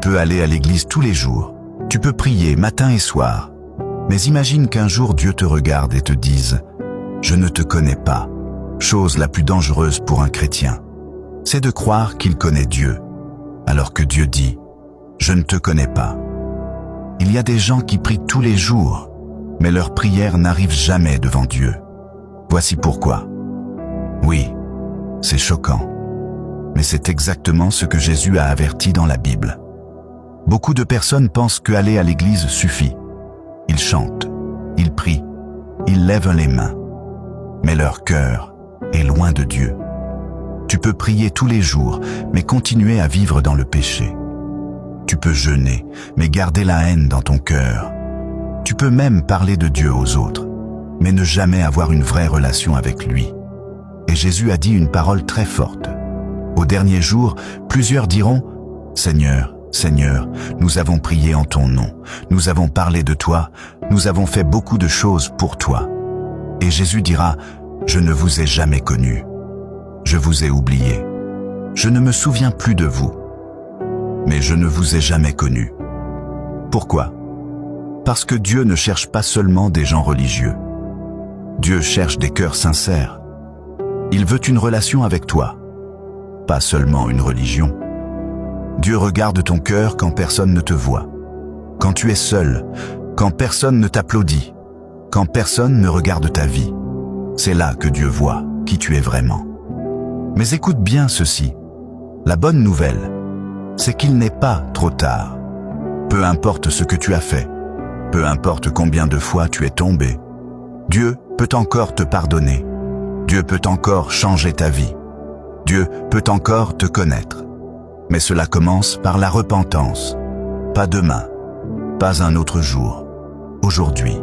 peux aller à l'église tous les jours, tu peux prier matin et soir, mais imagine qu'un jour Dieu te regarde et te dise « Je ne te connais pas ». Chose la plus dangereuse pour un chrétien, c'est de croire qu'il connaît Dieu, alors que Dieu dit « Je ne te connais pas ». Il y a des gens qui prient tous les jours, mais leurs prières n'arrivent jamais devant Dieu. Voici pourquoi. Oui, c'est choquant, mais c'est exactement ce que Jésus a averti dans la Bible. Beaucoup de personnes pensent qu'aller à l'église suffit. Ils chantent, ils prient, ils lèvent les mains, mais leur cœur est loin de Dieu. Tu peux prier tous les jours, mais continuer à vivre dans le péché. Tu peux jeûner, mais garder la haine dans ton cœur. Tu peux même parler de Dieu aux autres, mais ne jamais avoir une vraie relation avec lui. Et Jésus a dit une parole très forte. Au dernier jour, plusieurs diront « Seigneur, Seigneur, nous avons prié en ton nom, nous avons parlé de toi, nous avons fait beaucoup de choses pour toi. » Et Jésus dira « Je ne vous ai jamais connu. Je vous ai oublié. Je ne me souviens plus de vous. Mais je ne vous ai jamais connu. » Pourquoi? Parce que Dieu ne cherche pas seulement des gens religieux. Dieu cherche des cœurs sincères. Il veut une relation avec toi, pas seulement une religion. Dieu regarde ton cœur quand personne ne te voit, quand tu es seul, quand personne ne t'applaudit, quand personne ne regarde ta vie. C'est là que Dieu voit qui tu es vraiment. Mais écoute bien ceci. La bonne nouvelle, c'est qu'il n'est pas trop tard. Peu importe ce que tu as fait, peu importe combien de fois tu es tombé, Dieu peut encore te pardonner. Dieu peut encore changer ta vie. Dieu peut encore te connaître. Mais cela commence par la repentance. Pas demain, pas un autre jour, aujourd'hui.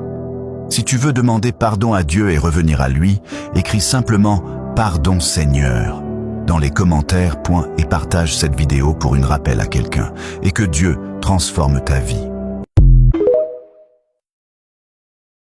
Si tu veux demander pardon à Dieu et revenir à lui, écris simplement « Pardon Seigneur » dans les commentaires et partage cette vidéo pour une rappel à quelqu'un et que Dieu transforme ta vie.